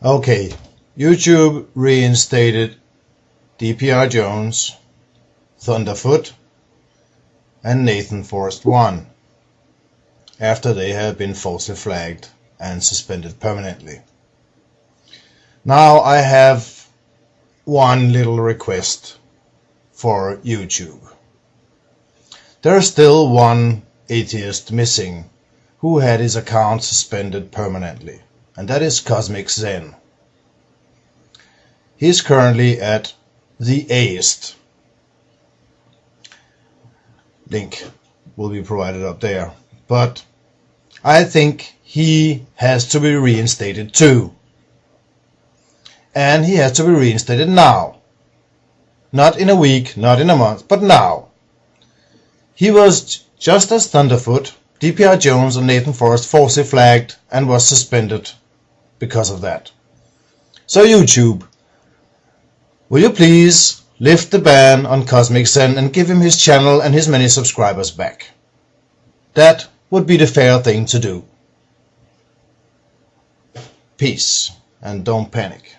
Okay, YouTube reinstated DPR Jones, Thunderfoot, and Nathan Forrest 1 after they had been falsely flagged and suspended permanently. Now I have one little request for YouTube. There is still one atheist missing who had his account suspended permanently, and that is Cosmic Zen. He is currently at The Aist. Link will be provided up there. But I think he has to be reinstated too. And he has to be reinstated now. Not in a week, not in a month, but now. He was, just as Thunderfoot, DPR Jones and Nathan Forrest, falsely flagged and was suspended because of that. So YouTube, will you please lift the ban on Cosmic Zen and give him his channel and his many subscribers back? That would be the fair thing to do. Peace, and don't panic.